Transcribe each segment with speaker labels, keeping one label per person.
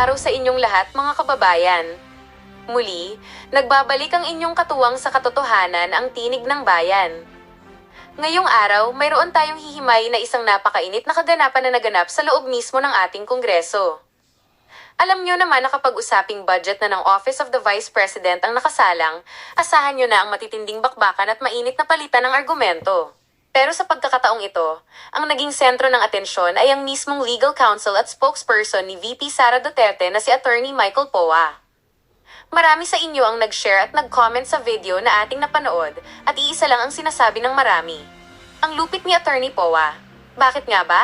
Speaker 1: araw sa inyong lahat mga kababayan. Muli, nagbabalik ang inyong katuwang sa katotohanan ang tinig ng bayan. Ngayong araw, mayroon tayong hihimay na isang napakainit na kaganapan na naganap sa loob mismo ng ating Kongreso. Alam nyo naman na kapag usaping budget na ng Office of the Vice President ang nakasalang, asahan nyo na ang matitinding bakbakan at mainit na palitan ng argumento. Pero sa pagkakataong ito, ang naging sentro ng atensyon ay ang mismong legal counsel at spokesperson ni VP Sara Duterte na si Attorney Michael Poa. Marami sa inyo ang nag-share at nag-comment sa video na ating napanood at iisa lang ang sinasabi ng marami. Ang lupit ni Attorney Poa. Bakit nga ba?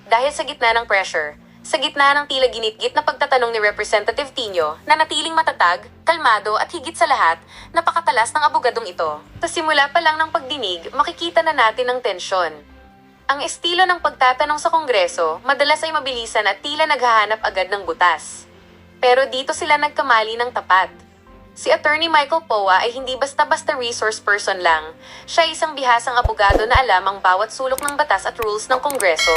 Speaker 1: Dahil sa gitna ng pressure, sa gitna ng tila ginitgit na pagtatanong ni Representative Tino na natiling matatag, kalmado at higit sa lahat, napakatalas ng abogadong ito. Sa simula pa lang ng pagdinig, makikita na natin ang tensyon. Ang estilo ng pagtatanong sa Kongreso, madalas ay mabilisan at tila naghahanap agad ng butas. Pero dito sila nagkamali ng tapat. Si Attorney Michael Poa ay hindi basta-basta resource person lang. Siya ay isang bihasang abogado na alam ang bawat sulok ng batas at rules ng Kongreso.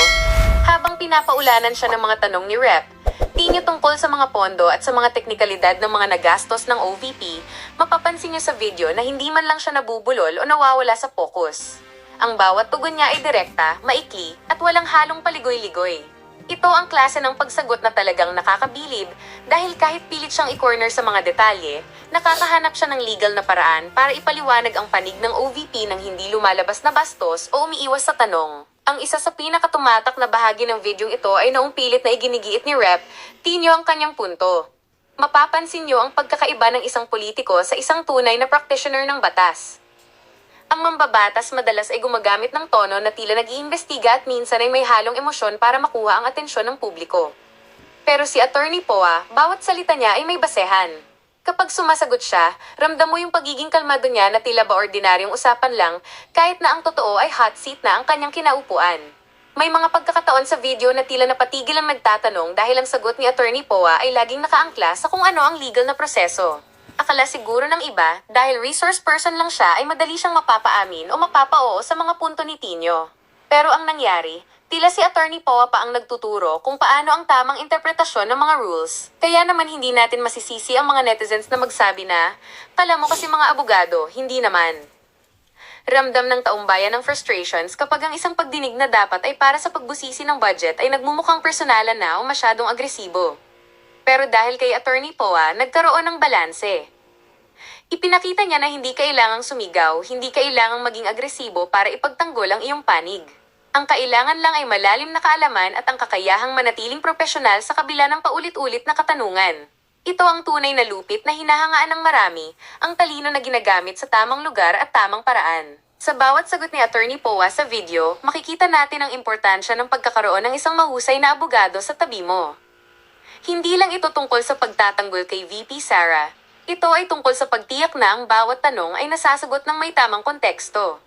Speaker 1: Habang pinapaulanan siya ng mga tanong ni Rep. Tino tungkol sa mga pondo at sa mga teknikalidad ng mga nagastos ng OVP, mapapansin niyo sa video na hindi man lang siya nabubulol o nawawala sa focus. Ang bawat tugon niya ay direkta, maikli, at walang halong paligoy-ligoy. Ito ang klase ng pagsagot na talagang nakakabilib dahil kahit pilit siyang i-corner sa mga detalye, nakakahanap siya ng legal na paraan para ipaliwanag ang panig ng OVP nang hindi lumalabas na bastos o umiiwas sa tanong. Ang isa sa pinakatumatak na bahagi ng videong ito ay noong pilit na iginigiit ni Rep. Tino ang kanyang punto. Mapapansin niyo ang pagkakaiba ng isang politiko sa isang tunay na practitioner ng batas. Ang mambabatas madalas ay gumagamit ng tono na tila nag-iimbestiga at minsan ay may halong emosyon para makuha ang atensyon ng publiko. Pero si Attorney Poa, bawat salita niya ay may basehan. Kapag sumasagot siya, ramdam mo yung pagiging kalmado niya na tila ba ordinaryong usapan lang, kahit na ang totoo ay hot seat na ang kanyang kinaupuan. May mga pagkakataon sa video na tila napatigil ang nagtatanong dahil ang sagot ni Attorney Poa ay laging nakaangkla sa kung ano ang legal na proseso. Akala siguro ng iba, dahil resource person lang siya ay madali siyang mapapaamin o mapapao sa mga punto ni Tino. Pero ang nangyari, tila si Attorney Poa pa ang nagtuturo kung paano ang tamang interpretasyon ng mga rules. Kaya naman hindi natin masisisi ang mga netizens na magsabi na, kala mo kasi mga abogado, hindi naman. Ramdam ng taumbayan ng frustrations kapag ang isang pagdinig na dapat ay para sa pagbusisi ng budget ay nagmumukhang personalan na o masyadong agresibo. Pero dahil kay Attorney Poa, nagkaroon ng balanse. Ipinakita niya na hindi kailangang sumigaw, hindi kailangang maging agresibo para ipagtanggol ang iyong panig. Ang kailangan lang ay malalim na kaalaman at ang kakayahang manatiling propesyonal sa kabila ng paulit-ulit na katanungan. Ito ang tunay na lupit na hinahangaan ng marami, ang talino na ginagamit sa tamang lugar at tamang paraan. Sa bawat sagot ni Attorney Poa sa video, makikita natin ang importansya ng pagkakaroon ng isang mahusay na abogado sa tabi mo. Hindi lang ito tungkol sa pagtatanggol kay VP Sara. Ito ay tungkol sa pagtiyak na ang bawat tanong ay nasasagot ng may tamang konteksto.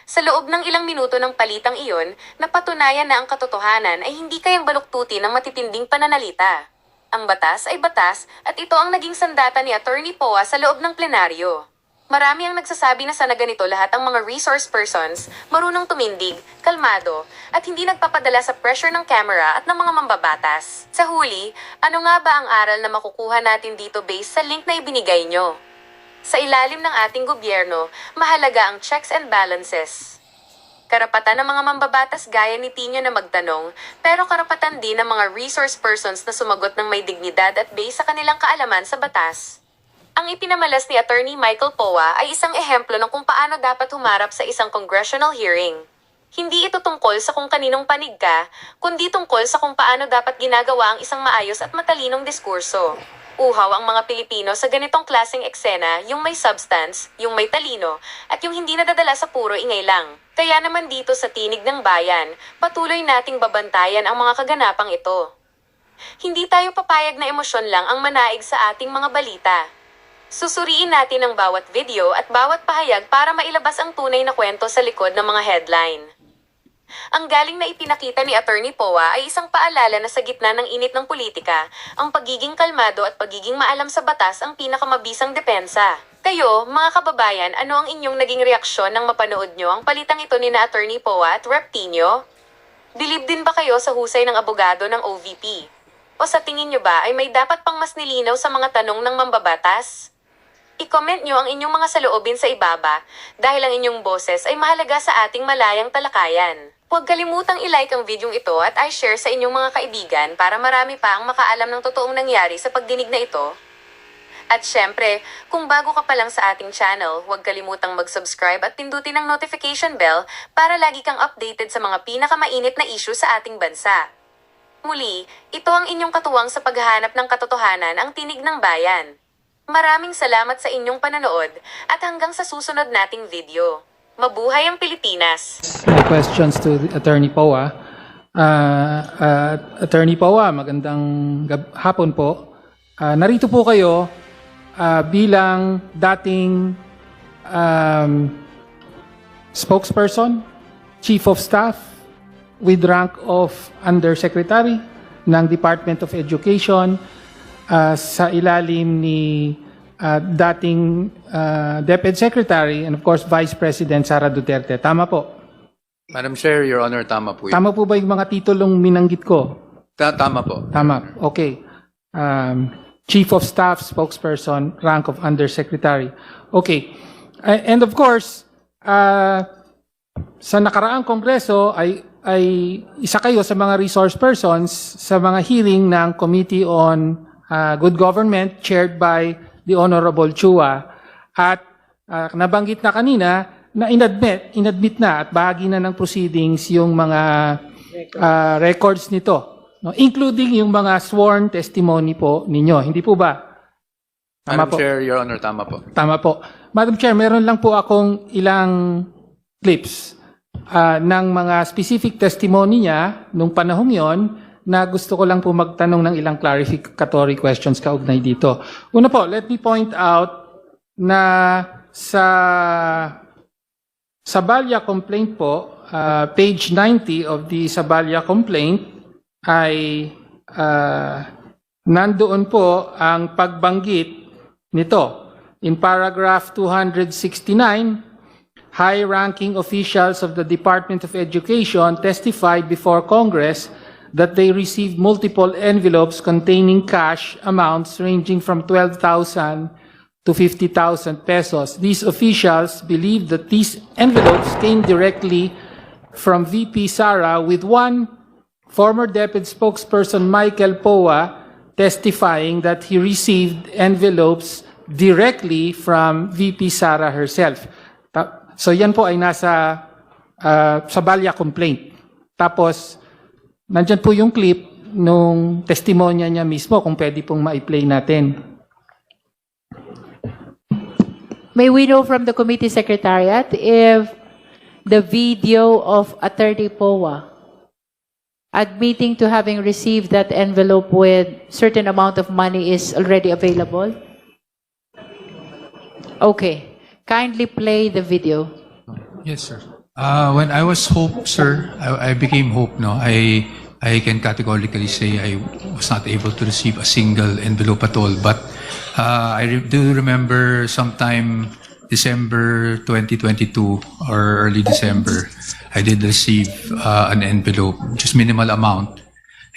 Speaker 1: Sa loob ng ilang minuto ng palitang iyon, napatunayan na ang katotohanan ay hindi kayang baluktutin ng matitinding pananalita. Ang batas ay batas at ito ang naging sandata ni Attorney Poa sa loob ng plenaryo. Marami ang nagsasabi na sana ganito lahat ang mga resource persons, marunong tumindig, kalmado, at hindi nagpapadala sa pressure ng camera at ng mga mambabatas. Sa huli, ano nga ba ang aral na makukuha natin dito based sa link na ibinigay nyo? Sa ilalim ng ating gobyerno, mahalaga ang checks and balances. Karapatan ng mga mambabatas gaya ni Tino na magtanong, pero karapatan din ng mga resource persons na sumagot ng may dignidad at based sa kanilang kaalaman sa batas. Ang ipinamalas ni Attorney Michael Poa ay isang ehemplo ng kung paano dapat humarap sa isang congressional hearing. Hindi ito tungkol sa kung kaninong panig ka, kundi tungkol sa kung paano dapat ginagawa ang isang maayos at matalinong diskurso. Uhaw ang mga Pilipino sa ganitong klaseng eksena, yung may substance, yung may talino, at yung hindi nadadala sa puro ingay lang. Kaya naman dito sa Tinig ng Bayan, patuloy nating babantayan ang mga kaganapang ito. Hindi tayo papayag na emosyon lang ang manaig sa ating mga balita. Susuriin natin ang bawat video at bawat pahayag para mailabas ang tunay na kwento sa likod ng mga headline. Ang galing na ipinakita ni Attorney Poa ay isang paalala na sa gitna ng init ng politika, ang pagiging kalmado at pagiging maalam sa batas ang pinakamabisang depensa. Kayo, mga kababayan, ano ang inyong naging reaksyon nang mapanood nyo ang palitang ito ni na Attorney Poa at Rep. Tino? Bilib din ba kayo sa husay ng abogado ng OVP? O sa tingin nyo ba ay may dapat pang mas nilinaw sa mga tanong ng mambabatas? I-comment nyo ang inyong mga saloobin sa ibaba dahil ang inyong boses ay mahalaga sa ating malayang talakayan. Huwag kalimutang i-like ang videong ito at i-share sa inyong mga kaibigan para marami pa ang makaalam ng totoong nangyari sa pagdinig na ito. At syempre, kung bago ka pa lang sa ating channel, huwag kalimutang mag-subscribe at pindutin ang notification bell para lagi kang updated sa mga pinakamainit na issue sa ating bansa. Muli, ito ang inyong katuwang sa paghahanap ng katotohanan, ang Tinig ng Bayan. Maraming salamat sa inyong pananood at hanggang sa susunod nating video. Mabuhay ang Pilipinas!
Speaker 2: My questions to Attorney Poa. Attorney Poa, magandang hapon po. Narito po kayo bilang dating spokesperson, chief of staff with rank of undersecretary ng Department of Education sa ilalim ni dating DepEd Secretary and of course Vice President Sara Duterte. Tama po?
Speaker 3: Madam Chair, Your Honor, tama po yun.
Speaker 2: Tama po ba yung mga titulong minanggit ko?
Speaker 3: Tama po.
Speaker 2: Tama. Okay. Chief of Staff, spokesperson, rank of Undersecretary. Okay. And of course, sa nakaraang kongreso ay isa kayo sa mga resource persons sa mga hearing ng Committee on Good Government chaired by the Honorable Chua. At nabanggit na kanina na inadmit na at bahagi na ng proceedings yung mga records nito, no? Including yung mga sworn testimony po ninyo. Hindi po ba? Tama
Speaker 3: Madam
Speaker 2: po.
Speaker 3: Chair, Your Honor, tama po.
Speaker 2: Tama po. Madam Chair, meron lang po akong ilang clips ng mga specific testimony niya nung panahong yon na gusto ko lang po magtanong ng ilang clarificatory questions kaugnay dito. Una po, let me point out na sa Sabalya complaint po, page 90 of the Sabalya complaint ay nandoon po ang pagbanggit nito. In paragraph 269, high-ranking officials of the Department of Education testified before Congress that they received multiple envelopes containing cash amounts ranging from 12,000 to 50,000 pesos. These officials believed that these envelopes came directly from VP Sara, with one former DepEd spokesperson, Michael Poa, testifying that he received envelopes directly from VP Sara herself. So yan po ay nasa Sabalya complaint. Tapos, nandyan po yung clip nung testimonya niya mismo kung pwede pong ma-play natin.
Speaker 4: May we know from the committee secretariat if the video of Attorney Poa admitting to having received that envelope with certain amount of money is already available? Okay. Kindly play the video.
Speaker 5: Yes, sir. When I was Hope, sir, I became Hope, no? I can categorically say I was not able to receive a single envelope at all. But do remember sometime December 2022 or early December, I did receive an envelope, just minimal amount.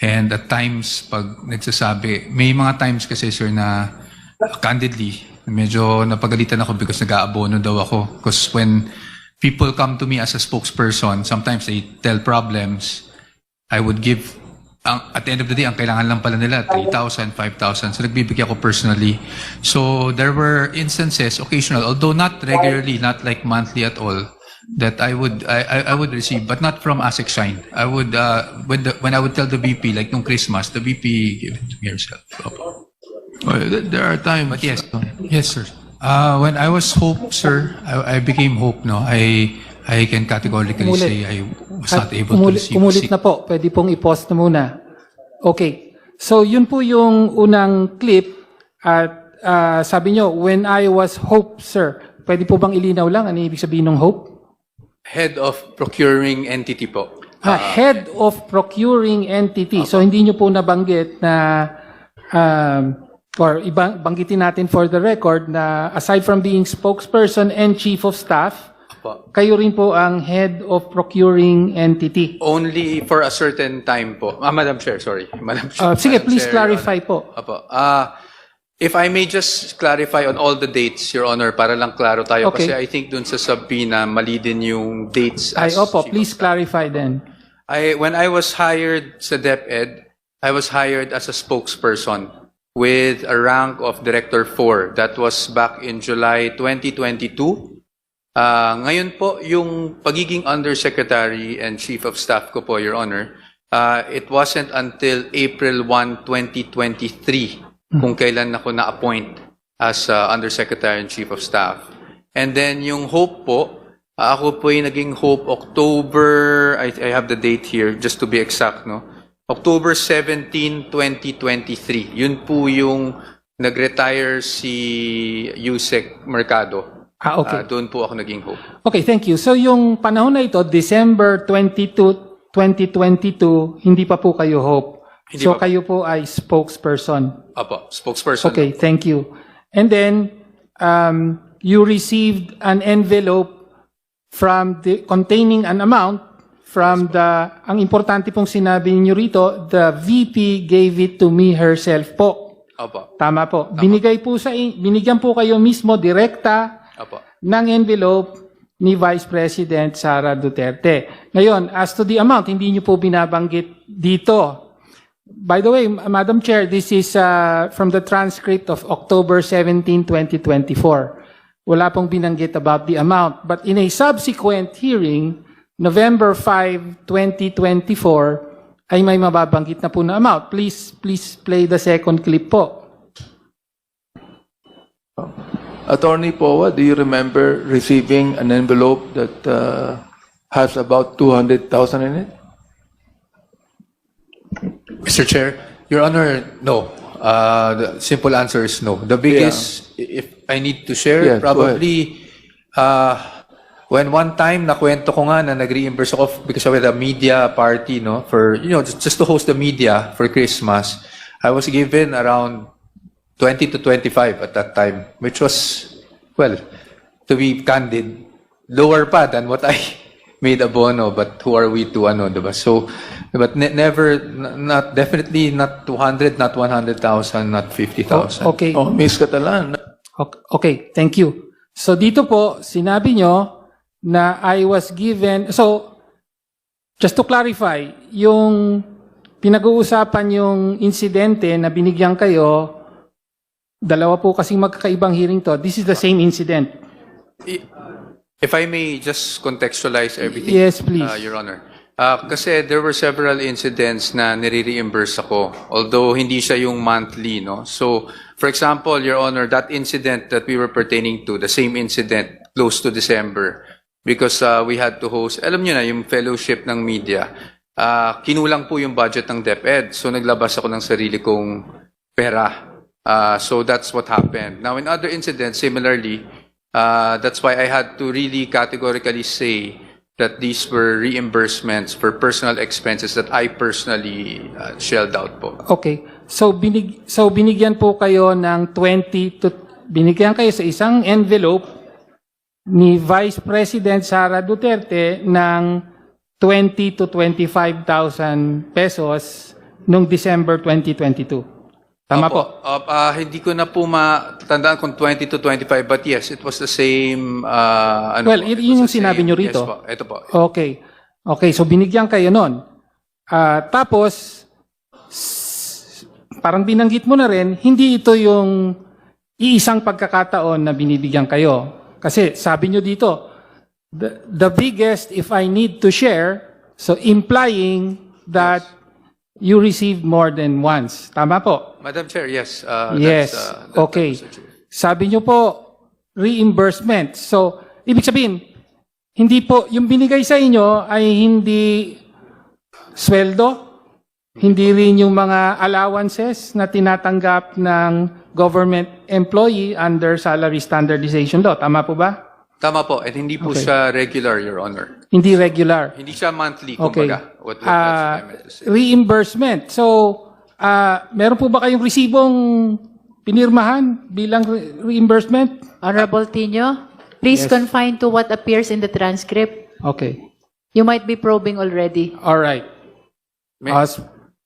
Speaker 5: And at times, pag nagsasabi, may mga times kasi, sir, na candidly, medyo napagalitan ako because nag-aabono daw ako. Because when people come to me as a spokesperson, sometimes they tell problems. I would give, at the end of the day, ang kailangan lang pala nila, 3,000, 5,000. So nagbibigay ako personally. So there were instances, occasional, although not regularly, not like monthly at all, that I would receive, but not from ASEC Shine. I would, when I would tell the VP, like nung Christmas, the VP gave it to me herself.
Speaker 3: There are times.
Speaker 5: But yes, yes, sir. When I was Hope, sir, I became Hope, no? I can categorically say I was not able to receive
Speaker 2: Kumulit na po. Pwede pong i-pause na muna. Okay. So, yun po yung unang clip. At sabi nyo, when I was Hope, sir. Pwede po bang ilinaw lang? Ano ibig sabihin ng Hope?
Speaker 3: Head of procuring entity po.
Speaker 2: Head of procuring entity. So, hindi nyo po nabanggit na or banggitin natin for the record na aside from being spokesperson and chief of staff,
Speaker 3: Po.
Speaker 2: kayo rin po ang head of procuring entity.
Speaker 3: Only for a certain time po. Madam Chair, sorry. Madam Chair.
Speaker 2: Sige,
Speaker 3: Madam
Speaker 2: please
Speaker 3: Chair,
Speaker 2: clarify
Speaker 3: Your Honor.
Speaker 2: po.
Speaker 3: Opo. If I may just clarify on all the dates, Your Honor, para lang klaro tayo.
Speaker 2: Okay.
Speaker 3: Kasi I think dun sa subpoena, mali din yung dates.
Speaker 2: Ay,
Speaker 3: as
Speaker 2: opo,
Speaker 3: Chief of
Speaker 2: please
Speaker 3: Staff.
Speaker 2: clarify then.
Speaker 3: When I was hired sa DepEd, I was hired as a spokesperson with a rank of Director 4. That was back in July 2022. Ngayon po, yung pagiging Undersecretary and Chief of Staff ko po, Your Honor, it wasn't until April 1, 2023 kung kailan ako na-appoint as Undersecretary and Chief of Staff. And then yung Hope po, ako po yung naging Hope October, I have the date here just to be exact, no? October 17, 2023. Yun po yung nag-retire si Yusek Mercado.
Speaker 2: Okay.
Speaker 3: Doon po ako naging Hope.
Speaker 2: Okay, thank you. So yung panahon na ito, December 22, 2022, hindi pa po kayo hope.
Speaker 3: Hindi
Speaker 2: So
Speaker 3: pa po.
Speaker 2: kayo po ay spokesperson.
Speaker 3: Apo, spokesperson.
Speaker 2: Okay, thank you. And then, you received an envelope containing an amount from ang importante pong sinabi niyo rito, the VP gave it to me herself po.
Speaker 3: Apo,
Speaker 2: Tama po. Binigyan po kayo mismo direkta
Speaker 3: apo.
Speaker 2: ng envelope ni Vice President Sara Duterte. Ngayon, as to the amount, hindi niyo po binabanggit dito. By the way, Madam Chair, this is from the transcript of October 17, 2024. Wala pong binanggit about the amount. But in a subsequent hearing, November 5, 2024, ay may mababanggit na po na amount. Please play the second clip po.
Speaker 6: Attorney Powa, do you remember receiving an envelope that has about 200,000 in it?
Speaker 3: Mr. Chair, Your Honor, no. The simple answer is no. The biggest, if I need to share,
Speaker 6: Yeah, go
Speaker 3: probably, when one time nakwento ko nga na nag-reimburse ako because of the media party, no, for, just to host the media for Christmas, I was given around 20 to 25 at that time, which was, well, to be candid, lower pa than what I made abono, but who are we to, diba? So, but never, definitely not 200, not 100,000, not 50,000.
Speaker 2: Okay.
Speaker 6: Oh, Miss Catalan.
Speaker 2: Okay, thank you. So dito po, sinabi nyo na I was given, so just to clarify, yung pinag-uusapan yung insidente na binigyan kayo, dalawa po kasing magkakaibang hearing to. This is the same incident.
Speaker 3: If I may just contextualize everything.
Speaker 2: Yes, please.
Speaker 3: Your Honor. Kasi there were several incidents na nire-reimburse ako, although hindi siya yung monthly, no? So, for example, Your Honor, that incident that we were pertaining to, the same incident, close to December, because we had to host, alam nyo na, yung fellowship ng media, kinulang po yung budget ng DepEd, so naglabas ako ng sarili kong pera. So that's what happened. Now, in other incidents, similarly, that's why I had to really categorically say that these were reimbursements for personal expenses that I personally shelled out po.
Speaker 2: Okay. So binigyan po kayo ng binigyan kayo sa isang envelope ni Vice President Sara Duterte ng 20 to 25,000 pesos noong December 2022. Tama
Speaker 3: Opo.
Speaker 2: po?
Speaker 3: Hindi ko na po matandaan kung 20 to 25, but yes, it was the same.
Speaker 2: Well,
Speaker 3: it
Speaker 2: yun yung
Speaker 3: was the
Speaker 2: sinabi
Speaker 3: same.
Speaker 2: nyo rito.
Speaker 3: Yes po, ito po.
Speaker 2: Okay. Okay, so binigyan kayo nun. Tapos, parang binanggit mo na rin, hindi ito yung iisang pagkakataon na binibigyan kayo. Kasi sabi nyo dito, the biggest if I need to share, so implying that you received more than once. Tama po?
Speaker 3: Madam Chair, yes.
Speaker 2: Yes. Okay. Sabi nyo po, reimbursement. So, ibig sabihin, hindi po, yung binigay sa inyo ay hindi sweldo, hindi rin yung mga allowances na tinatanggap ng government employee under salary standardization law. Tama po ba?
Speaker 3: Tama po, at hindi po
Speaker 2: Okay.
Speaker 3: siya regular, Your Honor.
Speaker 2: Hindi regular.
Speaker 3: Hindi siya monthly,
Speaker 2: Okay.
Speaker 3: kumbaga. That's what I meant to say.
Speaker 2: Reimbursement. So, meron po ba kayong resibong pinirmahan bilang reimbursement?
Speaker 4: Honorable Tino, Please
Speaker 2: Yes.
Speaker 4: confine to what appears in the transcript.
Speaker 2: Okay.
Speaker 4: You might be probing already.
Speaker 2: All right.
Speaker 3: May-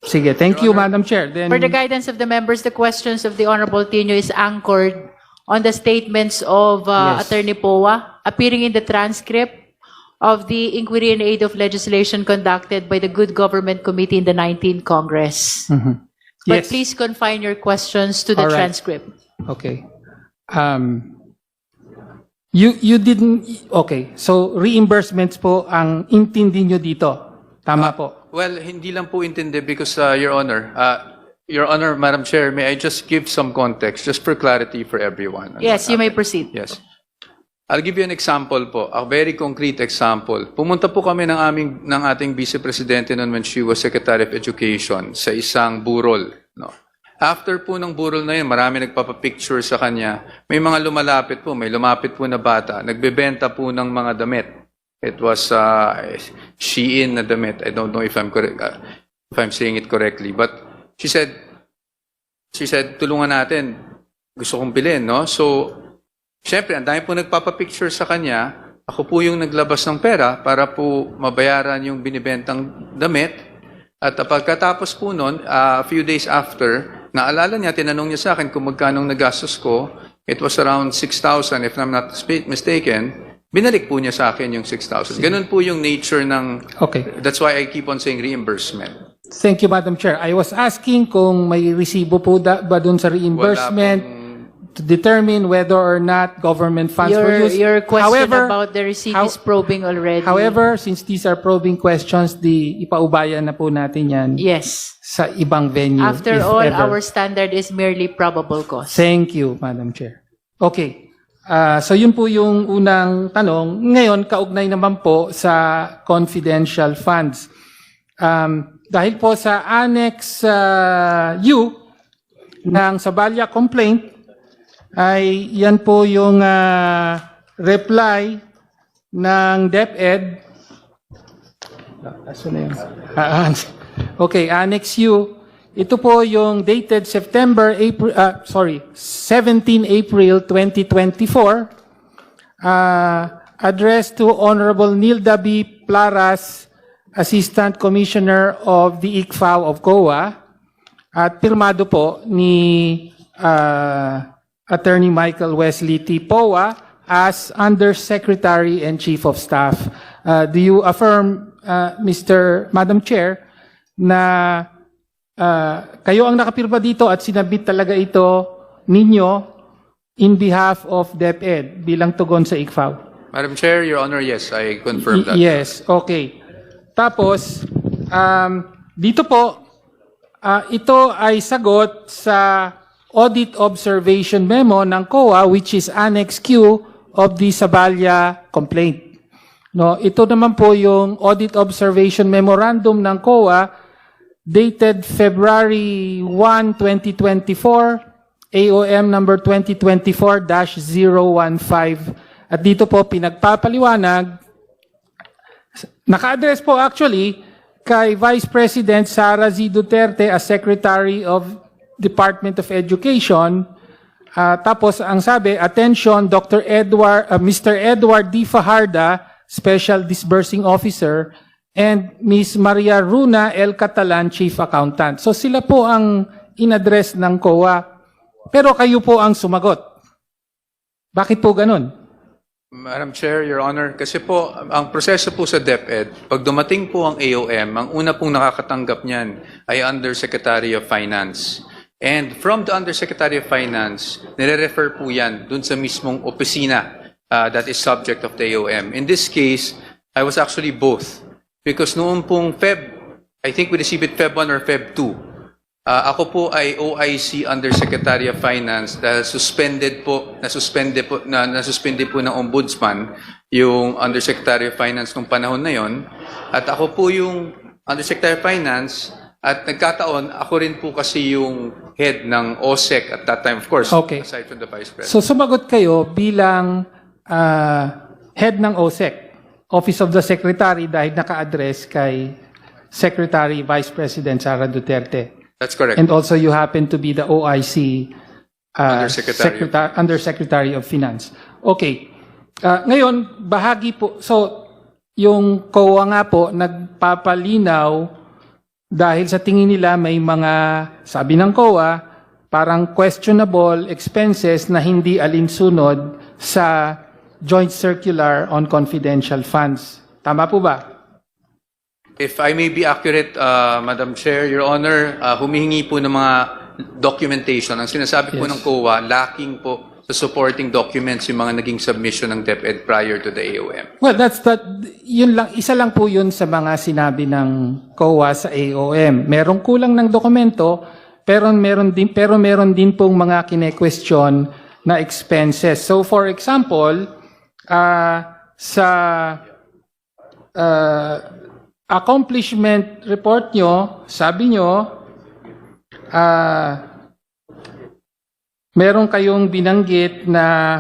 Speaker 2: Sige, thank you, Madam Chair. Then,
Speaker 4: For the guidance of the members, the questions of the Honorable Tino is anchored on the statements of
Speaker 2: Yes.
Speaker 4: Attorney Poa appearing in the transcript of the Inquiry in Aid of Legislation conducted by the Good Government Committee in the 19th Congress. But
Speaker 2: Yes.
Speaker 4: please confine your questions to the
Speaker 2: All right.
Speaker 4: transcript.
Speaker 2: Okay. You didn't, okay. So, reimbursements po ang intindi nyo dito. Tama po.
Speaker 3: Well, hindi lang po intindi because, Your Honor, Madam Chair, may I just give some context, just for clarity for everyone.
Speaker 4: Yes, you may proceed.
Speaker 3: Yes. I'll give you an example po, a very concrete example. Pumunta po kami ng ating Vice Presidente noon when she was Secretary of Education sa isang burol. No? After po ng burol na yun, marami nagpapapicture sa kanya. May mga lumalapit po, may lumapit po na bata. Nagbebenta po ng mga damit. It was Shein na damit. I don't know if I'm correct, if I'm saying it correctly. But she said, tulungan natin. Gusto kong bilhin, no? So, syempre, ang dami po nagpapapicture sa kanya. Ako po yung naglabas ng pera para po mabayaran yung binibentang damit. At pagkatapos po nun, a few days after, naalala niya, tinanong niya sa akin kung magkano nagastos ko. It was around 6,000 if I'm not mistaken. Binalik po niya sa akin yung 6,000. Ganun po yung nature ng...
Speaker 2: Okay.
Speaker 3: That's why I keep on saying reimbursement.
Speaker 2: Thank you, Madam Chair. I was asking kung may resibo po ba dun sa reimbursement to determine whether or not government funds were used.
Speaker 4: Your question
Speaker 2: However,
Speaker 4: about the receipt is probing already.
Speaker 2: However, since these are probing questions, ipaubayan na po natin yan
Speaker 4: Yes.
Speaker 2: sa ibang venue.
Speaker 4: After
Speaker 2: if
Speaker 4: all,
Speaker 2: ever.
Speaker 4: our standard is merely probable cause.
Speaker 2: Thank you, Madam Chair. Okay. So yun po yung unang tanong. Ngayon, kaugnay naman po sa confidential funds. Dahil po sa Annex U ng Sabalia complaint, ay yan po yung reply ng DepEd. Aso na yun? Okay, Annex U. Ito po yung dated 17 April 2024, addressed to Honorable Nilda B. Plaras, Assistant Commissioner of the ICFAO of COA, at pirmado po ni Attorney Michael Wesley T. Poa as Undersecretary and Chief of Staff. Do you affirm, Madam Chair, na kayo ang nakapirma dito at sinabit talaga ito ninyo in behalf of DepEd bilang tugon sa ICFAO?
Speaker 3: Madam Chair, Your Honor, yes, I confirm that.
Speaker 2: Yes, okay. Tapos, dito po, ito ay sagot sa Audit Observation Memo ng COA, which is Annex Q of the Sabalia complaint. No, ito naman po yung Audit Observation Memorandum ng COA dated February 1, 2024, AOM number 2024-015. At dito po pinagpapaliwanag, naka-address po actually kay Vice President Sara Z. Duterte as Secretary of Department of Education. Tapos ang sabi, attention, Mr. Edward D. Fajarda, Special Disbursing Officer, and Ms. Maria Runa L. Catalan, Chief Accountant. So sila po ang in-address ng COA. Pero kayo po ang sumagot. Bakit po ganun?
Speaker 3: Madam Chair, Your Honor, kasi po, ang proseso po sa DepEd, pag dumating po ang AOM, ang una pong nakakatanggap niyan ay Undersecretary of Finance. And from the Undersecretary of Finance, nire-refer po yan dun sa mismong opisina that is subject of the AOM. In this case, I was actually both. Because noong pong I think we received it Feb 1 or Feb 2, ako po ay OIC Undersecretary of Finance dahil nasuspende po ng Ombudsman yung Undersecretary of Finance nung panahon na yon. At ako po yung Undersecretary of Finance at nagkataon, ako rin po kasi yung head ng OSEC at that time, of course,
Speaker 2: Okay.
Speaker 3: aside from the Vice President.
Speaker 2: So sumagot kayo bilang head ng OSEC, Office of the Secretary, dahil naka-address kay Secretary Vice President Sara Duterte.
Speaker 3: That's correct.
Speaker 2: And also you happen to be the OIC
Speaker 3: Undersecretary.
Speaker 2: Undersecretary of Finance. Okay. Ngayon, bahagi po, so yung COA nga po nagpapalinaw dahil sa tingin nila may mga, sabi ng COA, parang questionable expenses na hindi alinsunod sa Joint Circular on Confidential Funds. Tama po ba?
Speaker 3: If I may be accurate, Madam Chair, Your Honor, humihingi po ng mga documentation. Ang sinasabi po
Speaker 2: Yes.
Speaker 3: ng COA, lacking po sa supporting documents yung mga naging submission ng DepEd prior to the AOM.
Speaker 2: Well, yun lang, isa lang po yun sa mga sinabi ng COA sa AOM. Merong kulang ng dokumento, pero meron din pong mga kine-question na expenses. So for example, sa accomplishment report nyo, sabi nyo, meron kayong binanggit na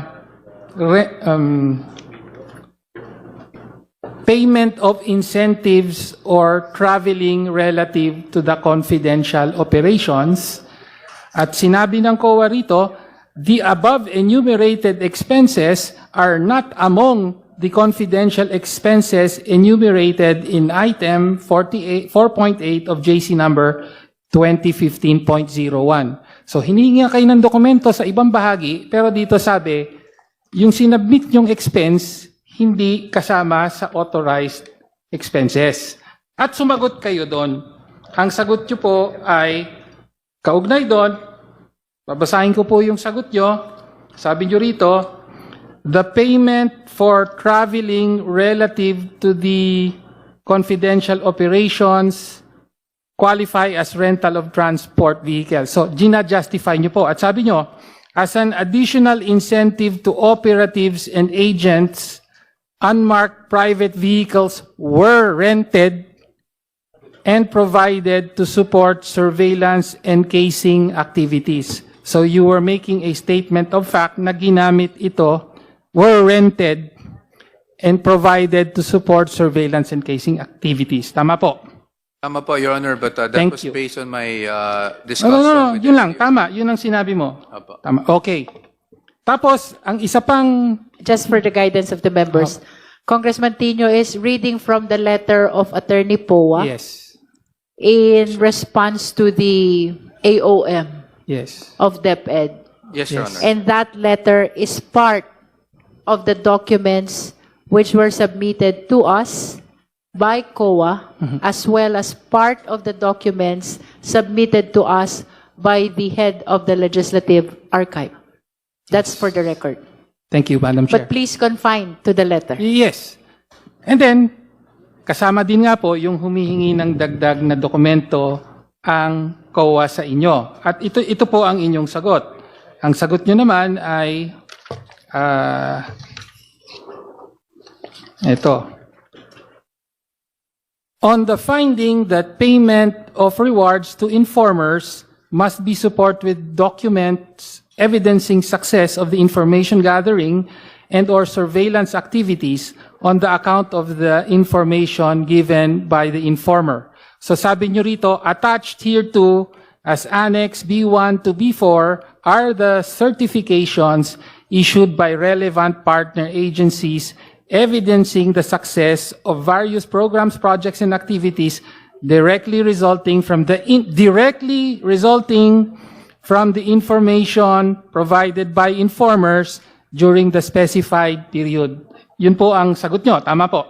Speaker 2: payment of incentives or traveling relative to the confidential operations. At sinabi ng COA rito, the above enumerated expenses are not among the confidential expenses enumerated in item 4.8 of JC number 2015.01. So, hiningi kayo ng dokumento sa ibang bahagi, pero dito sabi, yung sinubmit yung expense, hindi kasama sa authorized expenses. At sumagot kayo doon. Ang sagot nyo po ay, kaugnay doon, babasahin ko po yung sagot nyo. Sabi nyo rito, the payment for traveling relative to the confidential operations qualify as rental of transport vehicle. So, gina-justify nyo po. At sabi nyo, as an additional incentive to operatives and agents, unmarked private vehicles were rented and provided to support surveillance and casing activities. So, you were making a statement of fact na ginamit ito, were rented and provided to support surveillance and casing activities. Tama po.
Speaker 3: Tama po, Your Honor, but that
Speaker 2: Thank
Speaker 3: was
Speaker 2: you.
Speaker 3: based on my
Speaker 2: No,
Speaker 3: discussion with
Speaker 2: yun lang.
Speaker 3: the-
Speaker 2: Tama. Yun ang sinabi mo.
Speaker 3: Apo.
Speaker 2: Tama. Okay. Tapos, ang isa pang,
Speaker 4: Just for the guidance of the members, Congressman Tino is reading from the letter of Attorney Poa
Speaker 2: yes.
Speaker 4: in response to the AOM
Speaker 2: Yes.
Speaker 4: of DepEd.
Speaker 3: Yes, Your
Speaker 2: Yes.
Speaker 3: Honor.
Speaker 4: And that letter is part of the documents which were submitted to us by COA, as well as part of the documents submitted to us by the head of the Legislative Archive. That's for the record.
Speaker 2: Thank you, Madam Chair.
Speaker 4: But please confine to the letter.
Speaker 2: Yes. And then, kasama din nga po yung humihingi ng dagdag na dokumento ang COA sa inyo. At ito po ang inyong sagot. Ang sagot nyo naman ay ito. On the finding that payment of rewards to informers must be supported with documents evidencing success of the information gathering and or surveillance activities on the account of the information given by the informer. So sabi nyo rito, attached hereto as Annex B1 to B4 are the certifications issued by relevant partner agencies evidencing the success of various programs, projects, and activities directly resulting from the information provided by informers during the specified period. Yun po ang sagot nyo. Tama po.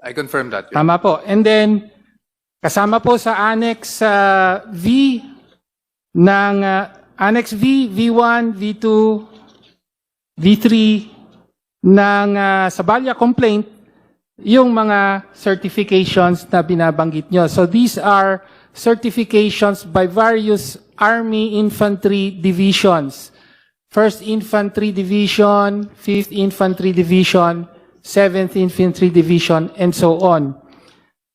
Speaker 3: I confirm that.
Speaker 2: Tama po. And then, kasama po sa Annex V ng Annex V, V1, V2, V3 ng Sabaya complaint, yung mga certifications na binabanggit nyo. So these are certifications by various Army Infantry Divisions. 1st Infantry Division, 5th Infantry Division, 7th Infantry Division, and so on.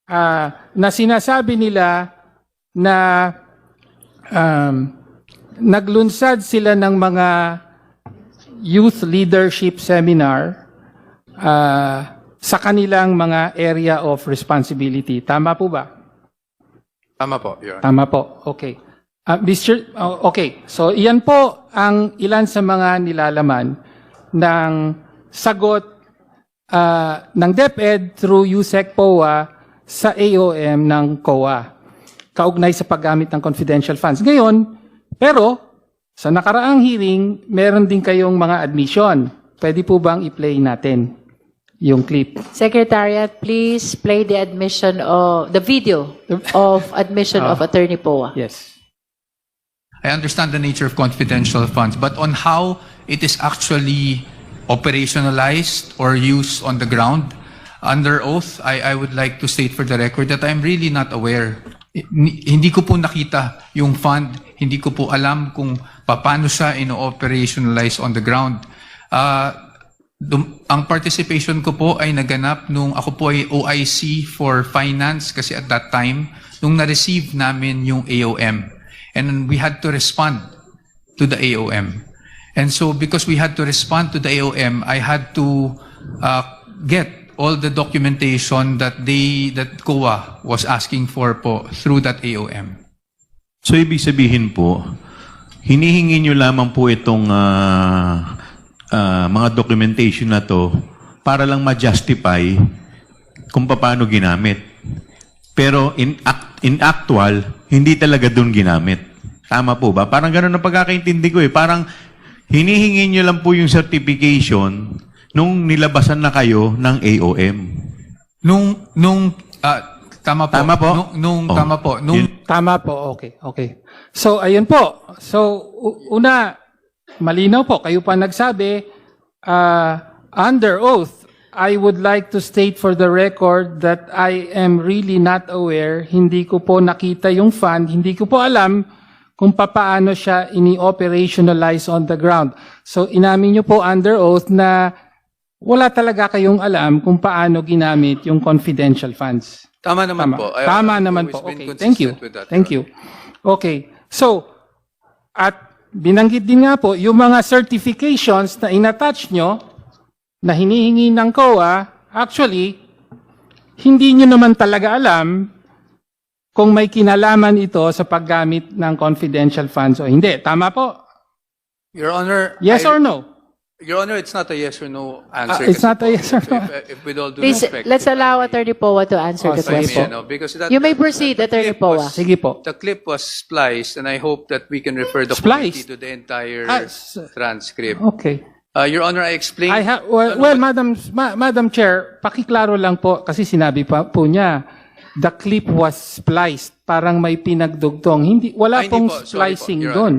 Speaker 2: Na sinasabi nila na naglunsad sila ng mga youth leadership seminar sa kanilang mga area of responsibility. Tama po ba?
Speaker 3: Tama po, Your Honor.
Speaker 2: Tama po. Okay. Okay. So, iyan po ang ilan sa mga nilalaman ng sagot ng DepEd through USEC POA sa AOM ng COA, kaugnay sa paggamit ng confidential funds. Ngayon, pero sa nakaraang hearing, meron din kayong mga admission. Pwede po bang i-play natin yung clip?
Speaker 4: Secretariat, please play the admission of the video of admission of Attorney Poa.
Speaker 2: Yes.
Speaker 5: I understand the nature of confidential funds, but on how it is actually operationalized or used on the ground, under oath, I would like to state for the record that I'm really not aware. Hindi ko po nakita yung fund, hindi ko po alam kung paano siya ino-operationalize on the ground. Ang participation ko po ay naganap nung ako po ay OIC for finance kasi at that time, nung na-receive namin yung AOM. And we had to respond to the AOM. And so because we had to respond to the AOM, I had to get all the documentation that COA was asking for po through that AOM.
Speaker 7: So, ibig sabihin po, hinihingi nyo lamang po itong mga documentation na to para lang ma-justify kung paano ginamit. Pero in actual, hindi talaga doon ginamit. Tama po ba? Parang ganun ang pagkakaintindi ko eh. Parang hinihingi nyo lang po yung certification nung nilabasan na kayo ng AOM.
Speaker 5: Tama po.
Speaker 7: Tama po?
Speaker 5: Tama po.
Speaker 2: Tama po, okay, okay. So, ayun po. So, una, malinaw po, kayo pa nagsabi, under oath, I would like to state for the record that I am really not aware, hindi ko po nakita yung fund, hindi ko po alam kung paano siya ini-operationalize on the ground. So, inamin nyo po under oath na wala talaga kayong alam kung paano ginamit yung confidential funds.
Speaker 3: Tama naman po.
Speaker 2: Tama
Speaker 3: I've
Speaker 2: naman
Speaker 3: always
Speaker 2: po.
Speaker 3: been
Speaker 2: Okay, thank you.
Speaker 3: consistent with that,
Speaker 2: Thank
Speaker 3: Your
Speaker 2: you. Okay. So, at binanggit din nga po, yung mga certifications na inattach nyo, na hinihingi ng COA, actually, hindi nyo naman talaga alam kung may kinalaman ito sa paggamit ng confidential funds o hindi. Tama po?
Speaker 3: Your Honor,
Speaker 2: Yes or no?
Speaker 3: Your Honor, it's not a yes or no answer.
Speaker 2: It's
Speaker 3: kasi
Speaker 2: not a
Speaker 3: po,
Speaker 2: yes or no.
Speaker 3: If with all due
Speaker 4: Please,
Speaker 3: respect,
Speaker 4: let's
Speaker 3: if I
Speaker 4: allow
Speaker 3: may-
Speaker 4: Attorney Poa to answer the
Speaker 3: if I may,
Speaker 2: Sige po.
Speaker 4: question.
Speaker 3: because that-
Speaker 4: You may proceed,
Speaker 3: the
Speaker 4: Attorney
Speaker 3: clip
Speaker 4: Poa.
Speaker 3: was-
Speaker 2: Sige po.
Speaker 3: The clip was spliced, and I hope that we can refer the
Speaker 2: Spliced?
Speaker 3: committee to the entire transcript.
Speaker 2: Okay.
Speaker 3: Your Honor, I explained.
Speaker 2: Well, Madam Chair, pakiklaro lang po kasi sinabi pa po niya, the clip was spliced, parang may pinagdugtong. Wala
Speaker 3: Hindi
Speaker 2: pong
Speaker 3: po, sorry po,
Speaker 2: splicing
Speaker 3: Your
Speaker 2: doon.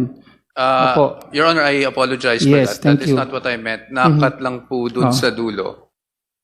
Speaker 2: Opo.
Speaker 3: Your Honor, I apologize for
Speaker 2: Yes,
Speaker 3: that.
Speaker 2: thank
Speaker 3: That is
Speaker 2: you.
Speaker 3: not what I meant. Nakat lang po dun sa dulo.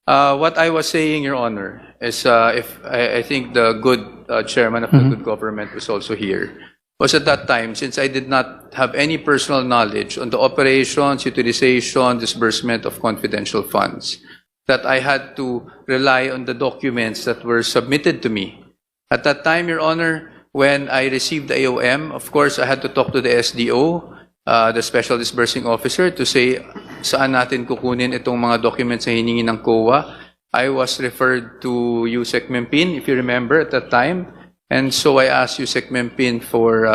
Speaker 3: What I was saying, Your Honor, is if I think the good chairman of the good government was also here, was at that time, since I did not have any personal knowledge on the operations, utilization, disbursement of confidential funds, that I had to rely on the documents that were submitted to me. At that time, Your Honor, when I received the AOM, of course, I had to talk to the SDO, the Special Disbursing Officer, to say saan natin kukunin itong mga documents na hiningi ng COA. I was referred to USEC Mempin, if you remember, at that time. And so I asked USEC Mempin for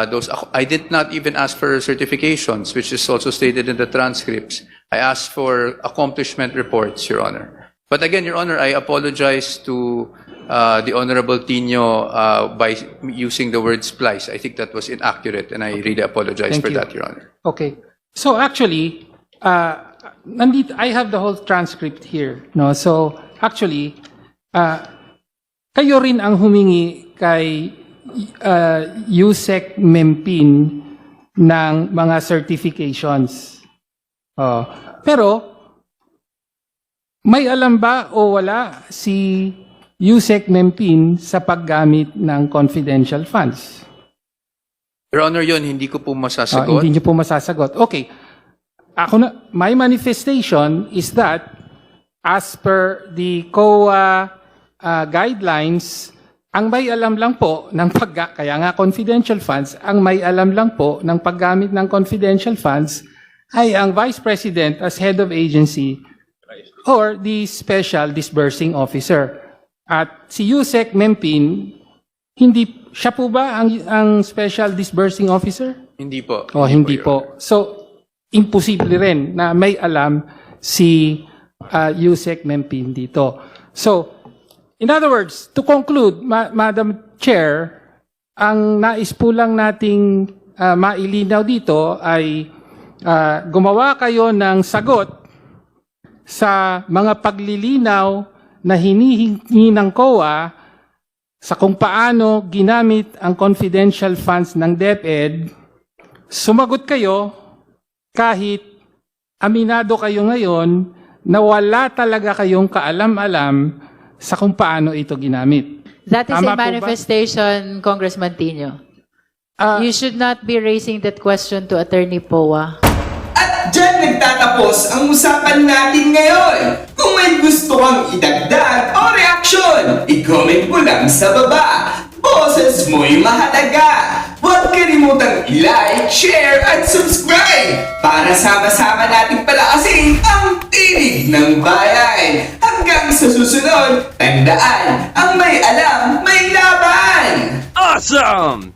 Speaker 3: those. I did not even ask for certifications, which is also stated in the transcripts. I asked for accomplishment reports, Your Honor. But again, Your Honor, I apologize to the Honorable Tino by using the word splice. I think that was inaccurate, and I really apologize
Speaker 2: Thank
Speaker 3: for
Speaker 2: you.
Speaker 3: that, Your Honor.
Speaker 2: Okay. So actually, I have the whole transcript here. No? So actually, kayo rin ang humingi kay USEC Mempin ng mga certifications. Pero, may alam ba o wala si USEC Mempin sa paggamit ng confidential funds?
Speaker 3: Your Honor, yun, hindi ko po masasagot.
Speaker 2: Hindi niyo po masasagot. Okay. My manifestation is that as per the COA guidelines, ang may alam lang po ng kaya nga confidential funds, ang may alam lang po ng paggamit ng confidential funds ay ang Vice President as head of agency or the Special Disbursing Officer. At si USEC Mempin, siya po ba ang Special Disbursing Officer?
Speaker 3: Hindi po.
Speaker 2: Hindi
Speaker 3: Your
Speaker 2: po.
Speaker 3: Honor.
Speaker 2: So, imposible rin na may alam si Yusek Mempin dito. So, in other words, to conclude, Madam Chair, ang nais po lang nating mailinaw dito ay gumawa kayo ng sagot sa mga paglilinaw na hinihingi ng COA sa kung paano ginamit ang confidential funds ng DepEd. Sumagot kayo kahit aminado kayo ngayon na wala talaga kayong kaalam-alam sa kung paano ito ginamit.
Speaker 4: That is
Speaker 2: Tama po
Speaker 4: a
Speaker 2: ba?
Speaker 4: manifestation, Congressman Tino.
Speaker 2: Ah,
Speaker 4: You should not be raising that question to Attorney Poa.
Speaker 8: At dyan nagtatapos ang usapan natin ngayon. Kung may gusto kang idagdag o reaksyon, i-comment mo lang sa baba. Boses mo'y mahalaga. Huwag kalimutang i-like, share, at subscribe para sama-sama nating palakasin ang tinig ng bayan. Hanggang sa susunod, tandaan, ang may alam, may laban!
Speaker 9: Awesome!